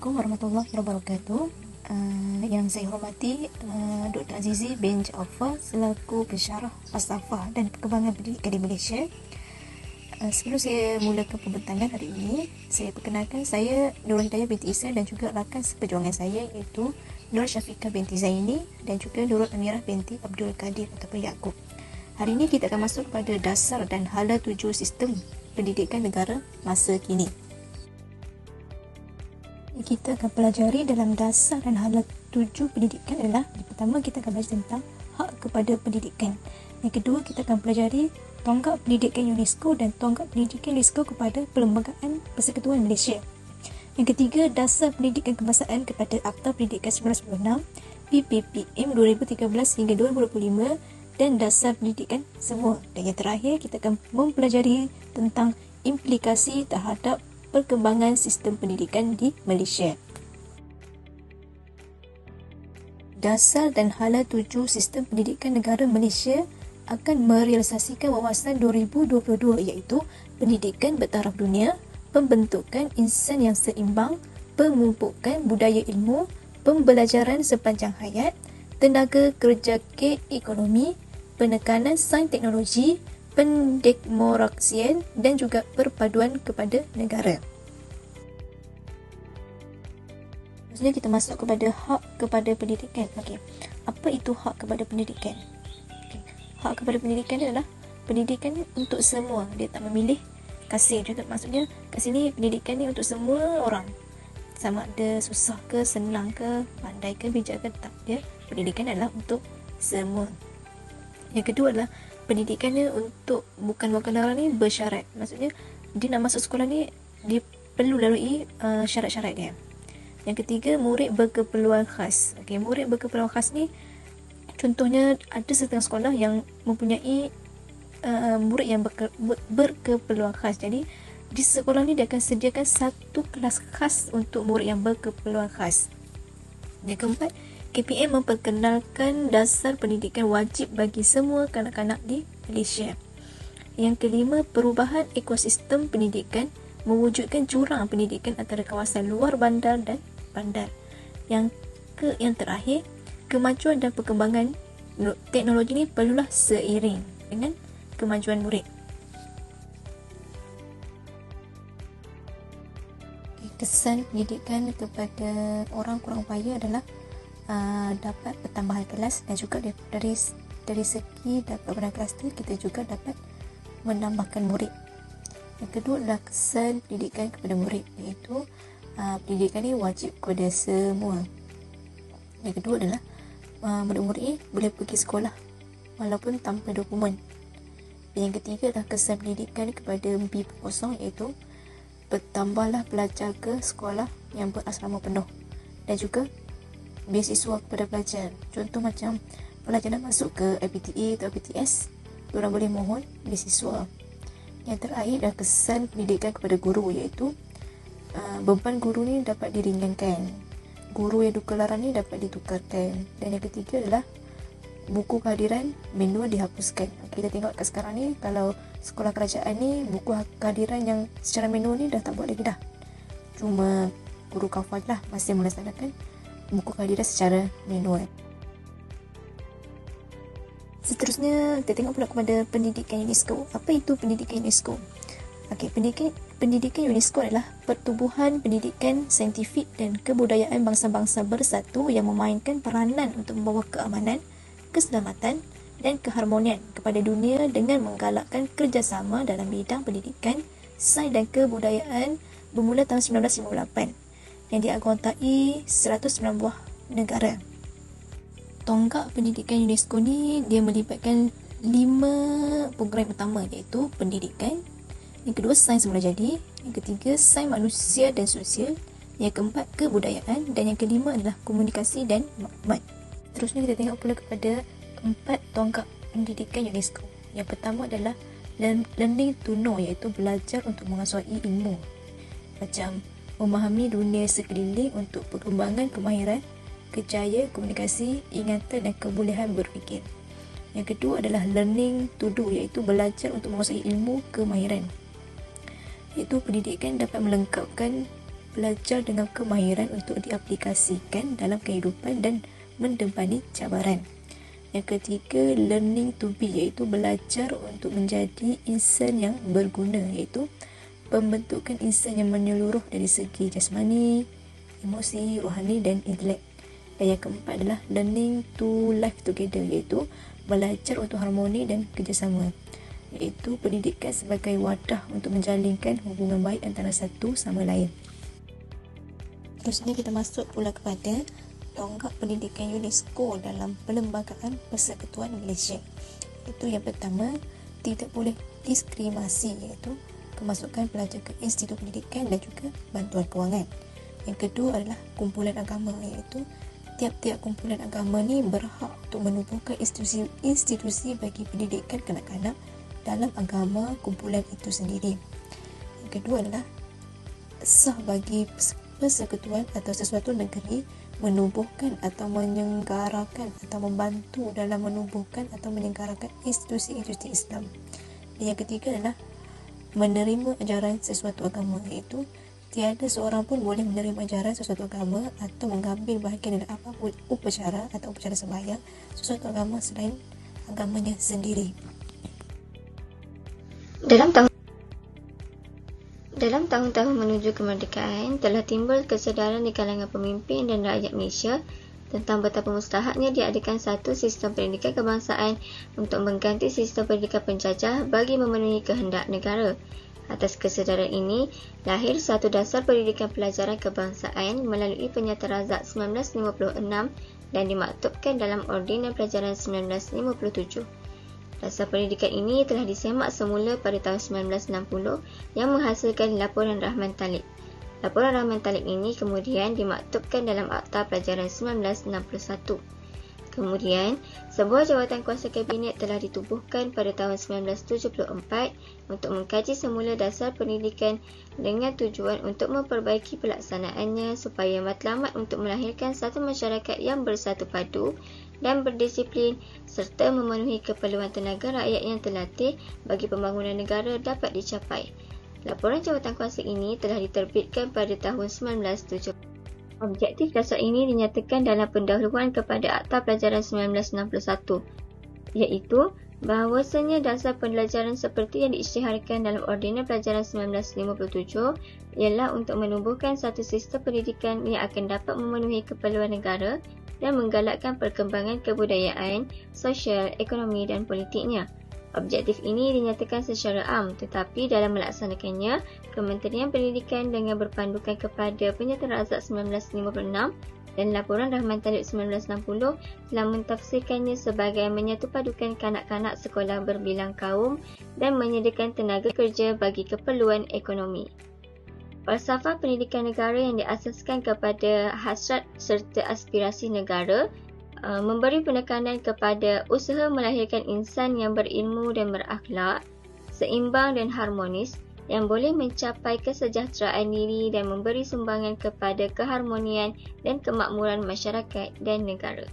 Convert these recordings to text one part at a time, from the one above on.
Assalamualaikum warahmatullahi wabarakatuh. Yang saya hormati Dr. Azizi bin Jaafar selaku pensyarah falsafah dan perkembangan pendidikan di Malaysia. Sebelum saya mulakan pembentangan hari ini, saya perkenalkan saya Nur Hidayah binti Isa dan juga rakan seperjuangan saya iaitu Nur Syafiqah binti Zaini dan juga Nurul Amirah binti Abdul Qadir ataupun Yaakob. Hari ini kita akan masuk pada dasar dan hala 7 sistem pendidikan negara masa kini. Kita akan pelajari dalam dasar dan hala 7 pendidikan adalah yang pertama kita akan belajar tentang hak kepada pendidikan. Yang kedua kita akan pelajari tonggak pendidikan UNESCO dan tonggak pendidikan UNESCO kepada Perlembagaan Persekutuan Malaysia. Yang ketiga dasar pendidikan kebangsaan kepada Akta Pendidikan 1996, PPPM 2013 hingga 2025 dan dasar pendidikan semua. Dan yang terakhir kita akan mempelajari tentang implikasi terhadap perkembangan sistem pendidikan di Malaysia. Dasar dan hala 7 sistem pendidikan negara Malaysia akan merealisasikan wawasan 2022 iaitu pendidikan bertaraf dunia, pembentukan insan yang seimbang, pemumpukan budaya ilmu, pembelajaran sepanjang hayat, tenaga kerja gig ekonomi, penekanan sains teknologi, pendemokrasian dan juga perpaduan kepada negara. Maksudnya kita masuk kepada hak kepada pendidikan. Okey. Apa itu hak kepada pendidikan? Okay. Hak kepada pendidikan adalah pendidikan untuk semua. Dia tak memilih kasih. Contoh maksudnya kat sini pendidikan ni untuk semua orang. Sama ada susah ke, senang ke, pandai ke, bijak ke, tak. Dia pendidikan adalah untuk semua. Yang kedua adalah pendidikan ni untuk bukan orang ni bersyarat. Maksudnya dia nak masuk sekolah ni dia perlu lalui syarat-syarat dia. Yang ketiga, murid berkeperluan khas. Okey, murid berkeperluan khas ni contohnya ada setengah sekolah yang mempunyai murid yang berkeperluan khas. Jadi di sekolah ni dia akan sediakan satu kelas khas untuk murid yang berkeperluan khas. Yang keempat, KPM memperkenalkan dasar pendidikan wajib bagi semua kanak-kanak di Malaysia. Yang kelima, perubahan ekosistem pendidikan mewujudkan jurang pendidikan antara kawasan luar bandar dan bandar. Yang terakhir, kemajuan dan perkembangan teknologi ini perlulah seiring dengan kemajuan murid. Kesan pendidikan kepada orang kurang upaya adalah dapat pertambahan kelas dan juga dari segi dapat pertambahan kelas tu kita juga dapat menambahkan murid. Yang kedua adalah kesan pendidikan kepada murid iaitu pendidikan ni wajib kepada semua. Yang kedua adalah murid-murid ni boleh pergi sekolah walaupun tanpa dokumen. Dan yang ketiga adalah kesan pendidikan kepada mimpi kosong iaitu bertambahlah pelajar ke sekolah yang berasrama penuh dan juga beasiswa kepada pelajar. Contoh macam pelajar nak masuk ke IPTA atau IPTS, diorang boleh mohon beasiswa. Yang terakhir adalah kesan pendidikan kepada guru iaitu beban guru ni dapat diringankan. Guru yang dukelaran ni dapat ditukarkan. Dan yang ketiga adalah buku kehadiran manual dihapuskan. Kita tengok kat sekarang ni kalau sekolah kerajaan ni buku kehadiran yang secara manual ni dah tak buat lagi dah. Cuma guru kafal lah masih melaksanakan buku kehadiran secara manual. Seterusnya kita tengok pula kepada pendidikan UNESCO. Apa itu pendidikan UNESCO? Okey, pendidikan UNESCO adalah pertubuhan pendidikan saintifik dan kebudayaan bangsa-bangsa bersatu yang memainkan peranan untuk membawa keamanan, keselamatan dan keharmonian kepada dunia dengan menggalakkan kerjasama dalam bidang pendidikan, sains dan kebudayaan bermula tahun 1958 yang dianggota,i 109 buah negara. Tonggak pendidikan UNESCO ni dia melibatkan 5 program utama iaitu pendidikan, yang kedua sains semula jadi, yang ketiga sains manusia dan sosial, yang keempat kebudayaan dan yang kelima adalah komunikasi dan maklumat. Terusnya kita tengok pula kepada 4 tonggak pendidikan UNESCO. Yang pertama adalah learning to know iaitu belajar untuk menguasai ilmu. Macam memahami dunia sekeliling untuk perkembangan kemahiran, kejayaan komunikasi, ingatan dan kebolehan berfikir. Yang kedua adalah learning to do iaitu belajar untuk menguasai ilmu kemahiran. Iaitu pendidikan dapat melengkapkan belajar dengan kemahiran untuk diaplikasikan dalam kehidupan dan mendepani cabaran. Yang ketiga, learning to be, iaitu belajar untuk menjadi insan yang berguna, iaitu pembentukan insan yang menyeluruh dari segi jasmani, emosi, rohani dan intelek. Dan yang keempat adalah learning to live together, iaitu belajar untuk harmoni dan kerjasama, iaitu pendidikan sebagai wadah untuk menjalinkan hubungan baik antara satu sama lain. Terusnya kita masuk pula kepada tonggak pendidikan UNESCO dalam Perlembagaan Persekutuan Malaysia. Itu yang pertama, tidak boleh diskriminasi, iaitu kemasukan pelajar ke institut pendidikan dan juga bantuan kewangan. Yang kedua adalah kumpulan agama, iaitu tiap-tiap kumpulan agama ni berhak untuk menubuhkan institusi bagi pendidikan kanak-kanak dalam agama kumpulan itu sendiri. Yang kedua adalah sah bagi persekutuan atau sesuatu negeri menubuhkan atau menyelenggarakan atau membantu dalam menubuhkan atau menyelenggarakan institusi-institusi Islam. Dan yang ketiga adalah menerima ajaran sesuatu agama, iaitu tiada seorang pun boleh menerima ajaran sesuatu agama atau mengambil bahagian dalam apapun upacara atau upacara sembahyang sesuatu agama selain agamanya sendiri. Dalam tahun-tahun menuju kemerdekaan, telah timbul kesedaran di kalangan pemimpin dan rakyat Malaysia tentang betapa mustahabnya diadakan satu sistem pendidikan kebangsaan untuk mengganti sistem pendidikan penjajah bagi memenuhi kehendak negara. Atas kesedaran ini, lahir satu dasar pendidikan pelajaran kebangsaan melalui Penyata Razak 1956 dan dimaktubkan dalam Ordinan Pelajaran 1957. Dasar pendidikan ini telah disemak semula pada tahun 1960 yang menghasilkan Laporan Rahman Talib. Laporan Rahman Talib ini kemudian dimaktubkan dalam Akta Pelajaran 1961. Kemudian, sebuah jawatan kuasa kabinet telah ditubuhkan pada tahun 1974 untuk mengkaji semula dasar pendidikan dengan tujuan untuk memperbaiki pelaksanaannya supaya matlamat untuk melahirkan satu masyarakat yang bersatu padu dan berdisiplin serta memenuhi keperluan tenaga rakyat yang terlatih bagi pembangunan negara dapat dicapai. Laporan jawatan kuasa ini telah diterbitkan pada tahun 1970. Objektif dasar ini dinyatakan dalam pendahuluan kepada Akta Pelajaran 1961, iaitu bahawasanya dasar pembelajaran seperti yang diisytiharkan dalam Ordinan Pelajaran 1957 ialah untuk menumbuhkan satu sistem pendidikan yang akan dapat memenuhi keperluan negara dan menggalakkan perkembangan kebudayaan, sosial, ekonomi dan politiknya. Objektif ini dinyatakan secara am, tetapi dalam melaksanakannya, Kementerian Pendidikan dengan berpandukan kepada Penyata Razak 1956 dan Laporan Rahman Talib 1960 telah mentafsirkannya sebagai menyatupadukan kanak-kanak sekolah berbilang kaum dan menyediakan tenaga kerja bagi keperluan ekonomi. Falsafah pendidikan negara yang diasaskan kepada hasrat serta aspirasi negara memberi penekanan kepada usaha melahirkan insan yang berilmu dan berakhlak, seimbang dan harmonis, yang boleh mencapai kesejahteraan diri dan memberi sumbangan kepada keharmonian dan kemakmuran masyarakat dan negara.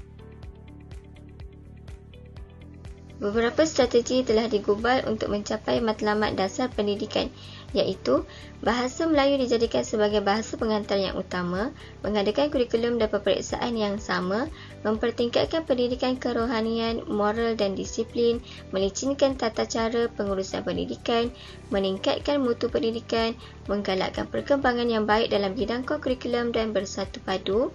Beberapa strategi telah digubal untuk mencapai matlamat dasar pendidikan, iaitu bahasa Melayu dijadikan sebagai bahasa pengantar yang utama, mengadakan kurikulum dan peperiksaan yang sama, mempertingkatkan pendidikan kerohanian, moral dan disiplin, melicinkan tata cara pengurusan pendidikan, meningkatkan mutu pendidikan, menggalakkan perkembangan yang baik dalam bidang kurikulum dan bersatu padu,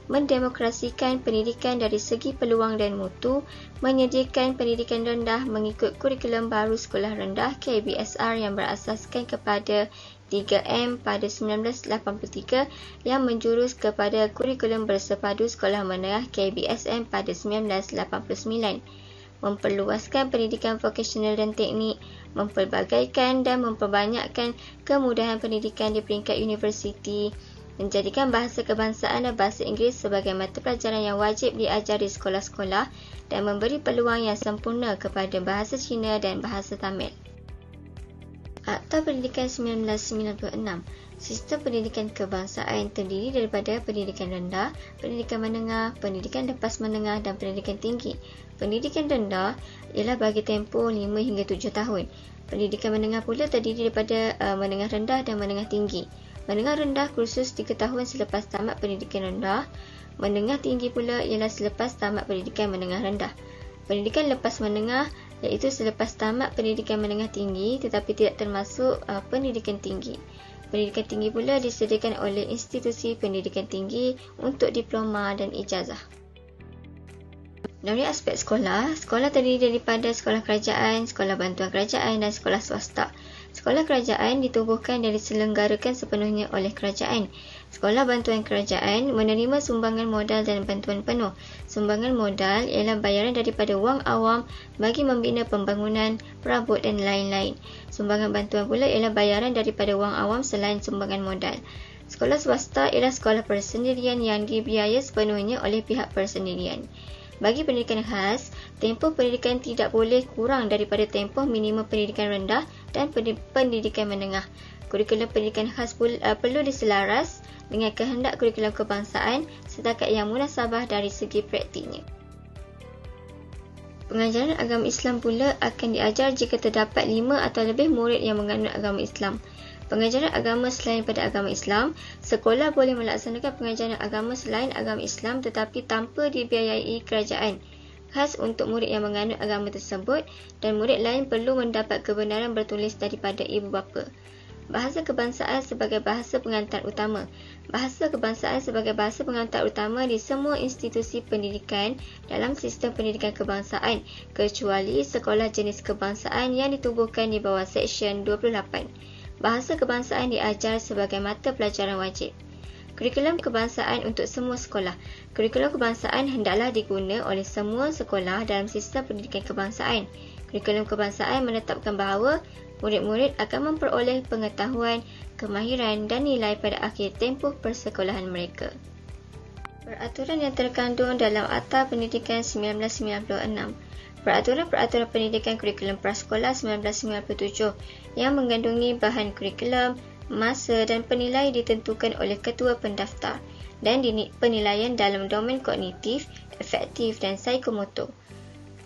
mendemokrasikan pendidikan dari segi peluang dan mutu, menyediakan pendidikan rendah mengikut kurikulum baru sekolah rendah KBSR yang berasaskan kepada 3M pada 1983 yang menjurus kepada kurikulum bersepadu sekolah menengah KBSM pada 1989. Memperluaskan pendidikan vokasional dan teknik, mempelbagaikan dan memperbanyakkan kemudahan pendidikan di peringkat universiti, menjadikan bahasa kebangsaan dan bahasa Inggeris sebagai mata pelajaran yang wajib diajar di sekolah-sekolah dan memberi peluang yang sempurna kepada bahasa Cina dan bahasa Tamil. Akta Pendidikan 1996. Sistem pendidikan kebangsaan terdiri daripada pendidikan rendah, pendidikan menengah, pendidikan lepas menengah dan pendidikan tinggi. Pendidikan rendah ialah bagi tempoh 5 hingga 7 tahun. Pendidikan menengah pula terdiri daripada menengah rendah dan menengah tinggi. Menengah rendah kursus 3 tahun selepas tamat pendidikan rendah. Menengah tinggi pula ialah selepas tamat pendidikan menengah rendah. Pendidikan lepas menengah iaitu selepas tamat pendidikan menengah tinggi tetapi tidak termasuk pendidikan tinggi. Pendidikan tinggi pula disediakan oleh institusi pendidikan tinggi untuk diploma dan ijazah. Dari aspek sekolah, sekolah terdiri daripada sekolah kerajaan, sekolah bantuan kerajaan dan sekolah swasta. Sekolah kerajaan ditubuhkan dan diselenggarakan sepenuhnya oleh kerajaan. Sekolah bantuan kerajaan menerima sumbangan modal dan bantuan penuh. Sumbangan modal ialah bayaran daripada wang awam bagi membina pembangunan, perabot dan lain-lain. Sumbangan bantuan pula ialah bayaran daripada wang awam selain sumbangan modal. Sekolah swasta ialah sekolah persendirian yang dibiaya sepenuhnya oleh pihak persendirian. Bagi pendidikan khas, tempoh pendidikan tidak boleh kurang daripada tempoh minimum pendidikan rendah dan pendidikan menengah. Kurikulum pendidikan khas perlu diselaras dengan kehendak kurikulum kebangsaan setakat yang munasabah dari segi praktiknya. Pengajaran agama Islam pula akan diajar jika terdapat 5 atau lebih murid yang menganut agama Islam. Pengajaran agama selain pada agama Islam, sekolah boleh melaksanakan pengajaran agama selain agama Islam tetapi tanpa dibiayai kerajaan. Khas untuk murid yang menganut agama tersebut dan murid lain perlu mendapat kebenaran bertulis daripada ibu bapa. Bahasa kebangsaan sebagai bahasa pengantar utama. Bahasa kebangsaan sebagai bahasa pengantar utama di semua institusi pendidikan dalam sistem pendidikan kebangsaan kecuali sekolah jenis kebangsaan yang ditubuhkan di bawah Seksyen 28. Bahasa kebangsaan diajar sebagai mata pelajaran wajib. Kurikulum kebangsaan untuk semua sekolah. Kurikulum kebangsaan hendaklah diguna oleh semua sekolah dalam sistem pendidikan kebangsaan. Kurikulum kebangsaan menetapkan bahawa murid-murid akan memperoleh pengetahuan, kemahiran dan nilai pada akhir tempoh persekolahan mereka. Peraturan yang terkandung dalam Akta Pendidikan 1996. Peraturan-peraturan pendidikan kurikulum prasekolah 1997 yang mengandungi bahan kurikulum, masa dan penilai ditentukan oleh ketua pendaftar dan penilaian dalam domen kognitif, afektif dan psikomotor.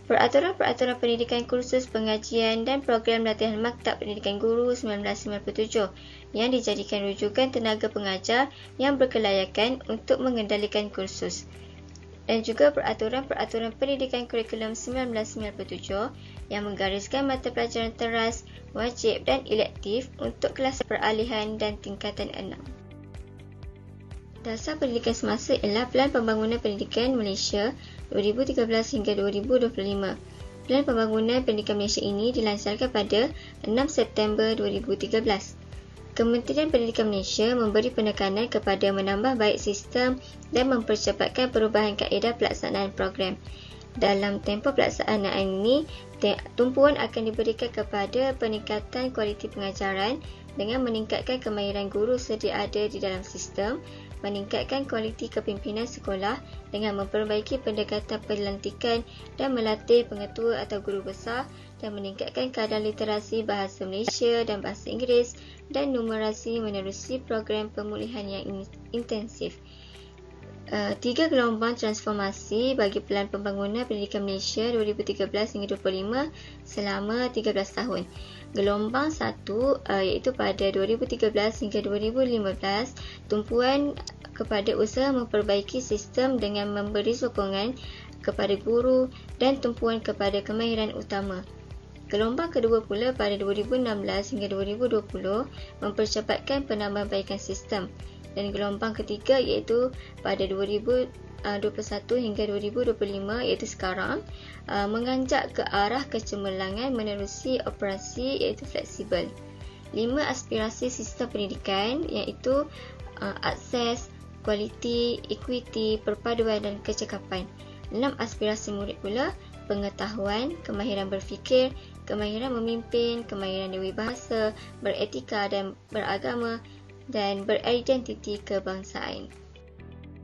Peraturan-peraturan pendidikan kursus pengajian dan program latihan Maktab Pendidikan Guru 1997 yang dijadikan rujukan tenaga pengajar yang berkelayakan untuk mengendalikan kursus. Dan juga peraturan-peraturan pendidikan kurikulum 1997 yang menggariskan mata pelajaran teras, wajib dan elektif untuk kelas peralihan dan tingkatan 6. Dasar pendidikan semasa ialah Pelan Pembangunan Pendidikan Malaysia 2013 hingga 2025. Pelan Pembangunan Pendidikan Malaysia ini dilancarkan pada 6 September 2013. Kementerian Pendidikan Malaysia memberi penekanan kepada menambah baik sistem dan mempercepatkan perubahan kaedah pelaksanaan program. Dalam tempoh pelaksanaan ini, tumpuan akan diberikan kepada peningkatan kualiti pengajaran dengan meningkatkan kemahiran guru sedia ada di dalam sistem, meningkatkan kualiti kepimpinan sekolah dengan memperbaiki pendekatan pelantikan dan melatih pengetua atau guru besar dan meningkatkan kadar literasi bahasa Malaysia dan bahasa Inggeris dan numerasi menerusi program pemulihan yang intensif. 3 gelombang transformasi bagi Pelan Pembangunan Pendidikan Malaysia 2013 hingga 2025 selama 13 tahun. Gelombang 1 iaitu pada 2013 hingga 2015, tumpuan kepada usaha memperbaiki sistem dengan memberi sokongan kepada guru dan tumpuan kepada kemahiran utama. Gelombang kedua pula pada 2016 hingga 2020 mempercepatkan penambahbaikan sistem. Dan gelombang ketiga iaitu pada 2021 hingga 2025 iaitu sekarang menganjak ke arah kecemerlangan menerusi operasi iaitu fleksibel. 5 aspirasi sistem pendidikan iaitu akses, kualiti, equity, perpaduan dan kecekapan. 6 aspirasi murid pula pengetahuan, kemahiran berfikir, kemahiran memimpin, kemahiran dewi bahasa, beretika dan beragama dan beridentiti kebangsaan.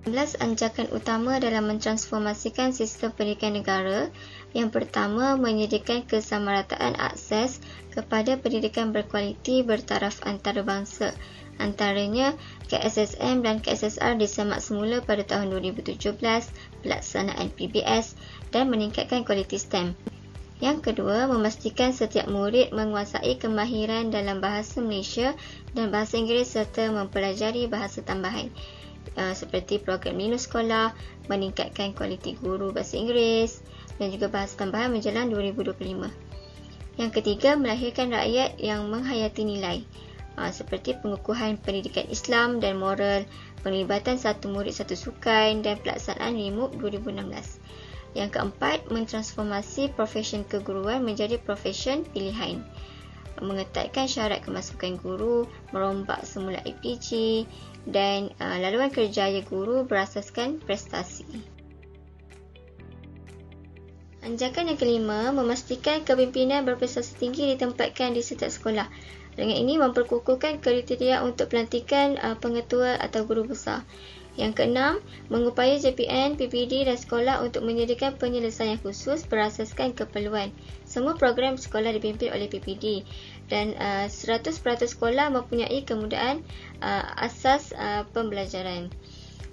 11 anjakan utama dalam mentransformasikan sistem pendidikan negara. Yang pertama, menyediakan kesamarataan akses kepada pendidikan berkualiti bertaraf antarabangsa. Antaranya, KSSM dan KSSR disemak semula pada tahun 2017, pelaksanaan PBS dan meningkatkan kualiti STEM. Yang kedua, memastikan setiap murid menguasai kemahiran dalam bahasa Malaysia dan bahasa Inggeris serta mempelajari bahasa tambahan seperti program Nilai Sekolah, meningkatkan kualiti guru bahasa Inggeris dan juga bahasa tambahan menjelang 2025. Yang ketiga, melahirkan rakyat yang menghayati nilai seperti pengukuhan pendidikan Islam dan moral, penglibatan satu murid satu sukan dan pelaksanaan RIMUB 2016. Yang keempat, mentransformasi profesion keguruan menjadi profesion pilihan. Mengetatkan syarat kemasukan guru, merombak semula APG dan laluan kerjaya guru berasaskan prestasi. Anjakan yang kelima, memastikan kepimpinan berprestasi tinggi ditempatkan di setiap sekolah. Dengan ini memperkukuhkan kriteria untuk pelantikan pengetua atau guru besar. Yang keenam, mengupaya JPN, PPD dan sekolah untuk menyediakan penyelesaian khusus berasaskan keperluan. Semua program sekolah dipimpin oleh PPD dan 100% sekolah mempunyai kemudahan asas pembelajaran.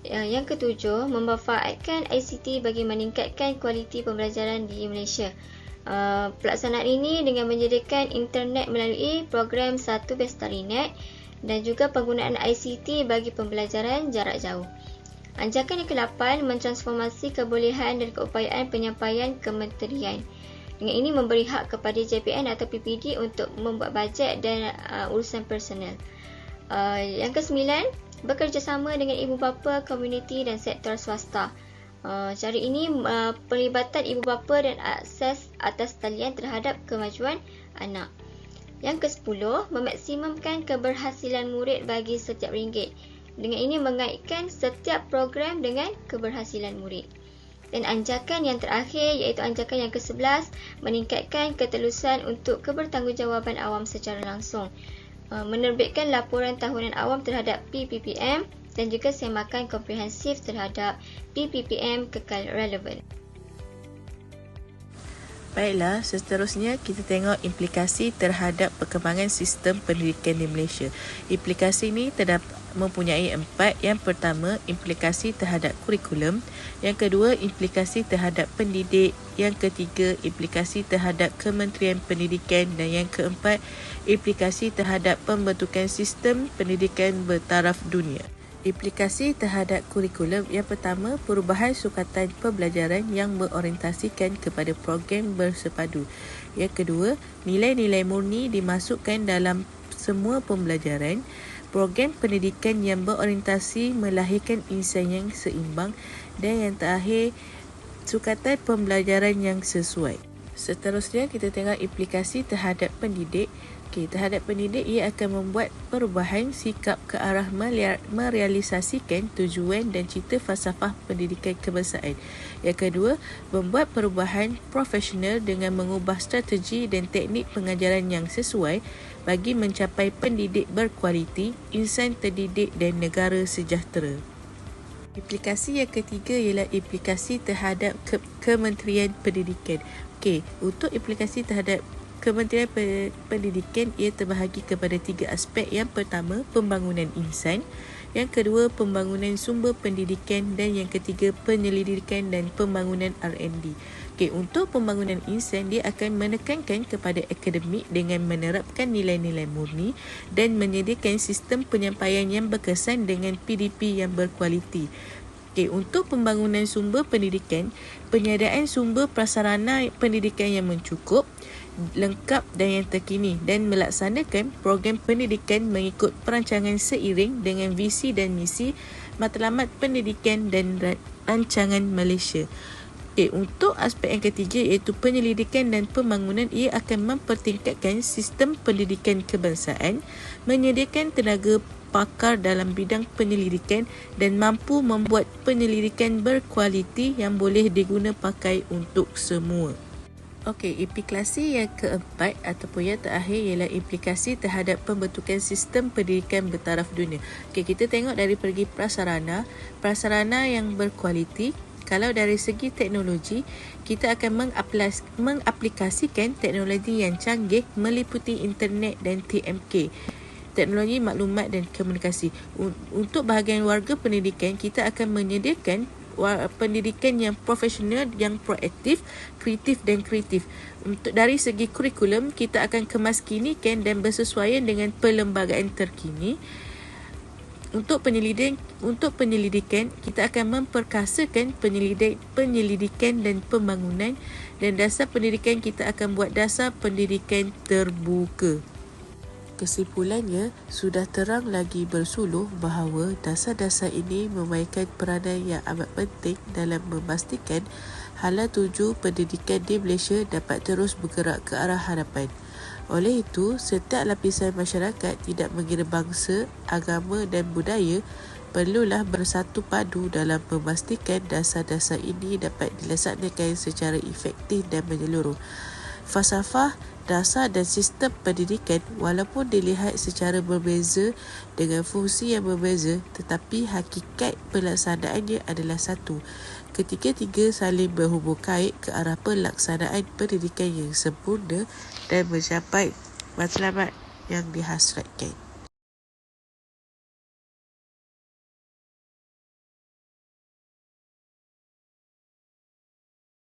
Yang ketujuh, memanfaatkan ICT bagi meningkatkan kualiti pembelajaran di Malaysia. Pelaksanaan ini dengan menyediakan internet melalui program Satu Bestarinet dan juga penggunaan ICT bagi pembelajaran jarak jauh. Anjakan yang ke-8, mentransformasi kebolehan dan keupayaan penyampaian kementerian. Dengan ini memberi hak kepada JPN atau PPD untuk membuat bajet dan urusan personal. Yang ke-9, bekerjasama dengan ibu bapa, komuniti dan sektor swasta. Cara ini pelibatan ibu bapa dan akses atas talian terhadap kemajuan anak. Yang ke-10, memaksimumkan keberhasilan murid bagi setiap ringgit. Dengan ini mengaitkan setiap program dengan keberhasilan murid. Dan anjakan yang terakhir iaitu anjakan yang ke-11, meningkatkan ketelusan untuk kebertanggungjawaban awam secara langsung. Menerbitkan laporan tahunan awam terhadap PPPM dan juga semakan komprehensif terhadap PPPM kekal relevan. Baiklah, seterusnya kita tengok implikasi terhadap perkembangan sistem pendidikan di Malaysia. Implikasi ini mempunyai 4. Yang pertama, implikasi terhadap kurikulum. Yang kedua, implikasi terhadap pendidik. Yang ketiga, implikasi terhadap Kementerian Pendidikan. Dan yang keempat, implikasi terhadap pembentukan sistem pendidikan bertaraf dunia. Implikasi terhadap kurikulum. Yang pertama, perubahan sukatan pembelajaran yang berorientasikan kepada program bersepadu. Yang kedua, nilai-nilai murni dimasukkan dalam semua pembelajaran. Program pendidikan yang berorientasi melahirkan insan yang seimbang. Dan yang terakhir, sukatan pembelajaran yang sesuai. Seterusnya, kita tengok implikasi terhadap pendidik. Terhadap pendidik, ia akan membuat perubahan sikap ke arah merealisasikan tujuan dan cita falsafah pendidikan kebangsaan. Yang kedua, membuat perubahan profesional dengan mengubah strategi dan teknik pengajaran yang sesuai bagi mencapai pendidik berkualiti, insan terdidik dan negara sejahtera. Implikasi yang ketiga ialah implikasi terhadap Kementerian Pendidikan. Untuk implikasi terhadap Kementerian Pendidikan, ia terbahagi kepada 3 aspek. Yang pertama, pembangunan insan. Yang kedua, pembangunan sumber pendidikan. Dan yang ketiga, penyelidikan dan pembangunan R&D. Untuk pembangunan insan, dia akan menekankan kepada akademik dengan menerapkan nilai-nilai murni dan menyediakan sistem penyampaian yang berkesan dengan PDP yang berkualiti. Untuk pembangunan sumber pendidikan, penyediaan sumber prasarana pendidikan yang mencukup, lengkap dan yang terkini dan melaksanakan program pendidikan mengikut perancangan seiring dengan visi dan misi Matlamat Pendidikan dan Rancangan Malaysia. Untuk aspek yang ketiga iaitu penyelidikan dan pembangunan, ia akan mempertingkatkan sistem pendidikan kebangsaan, menyediakan tenaga pakar dalam bidang penyelidikan dan mampu membuat penyelidikan berkualiti yang boleh diguna pakai untuk semua. Implikasi yang keempat ataupun yang terakhir ialah implikasi terhadap pembentukan sistem pendidikan bertaraf dunia. Kita tengok dari pergi prasarana yang berkualiti. Kalau dari segi teknologi, kita akan mengaplikasikan teknologi yang canggih meliputi internet dan TMK, teknologi maklumat dan komunikasi. Untuk bahagian warga pendidikan, kita akan menyediakan pendidikan yang profesional, yang proaktif, kreatif dan kreatif. Untuk dari segi kurikulum, kita akan kemaskinikan dan bersesuaian dengan perlembagaan terkini. Untuk penyelidikan, kita akan memperkasakan penyelidikan dan pembangunan, dan dasar pendidikan kita akan buat dasar pendidikan terbuka. Kesimpulannya, sudah terang lagi bersuluh bahawa dasar-dasar ini memainkan peranan yang amat penting dalam memastikan hala tuju pendidikan di Malaysia dapat terus bergerak ke arah harapan. Oleh itu, setiap lapisan masyarakat, tidak mengira bangsa, agama dan budaya, perlulah bersatu padu dalam memastikan dasar-dasar ini dapat dilaksanakan secara efektif dan menyeluruh. Falsafah, dasar dan sistem pendidikan walaupun dilihat secara berbeza dengan fungsi yang berbeza, tetapi hakikat pelaksanaannya adalah satu. Ketiga-tiga saling berhubung kait ke arah pelaksanaan pendidikan yang sempurna dan mencapai matlamat yang dihasratkan.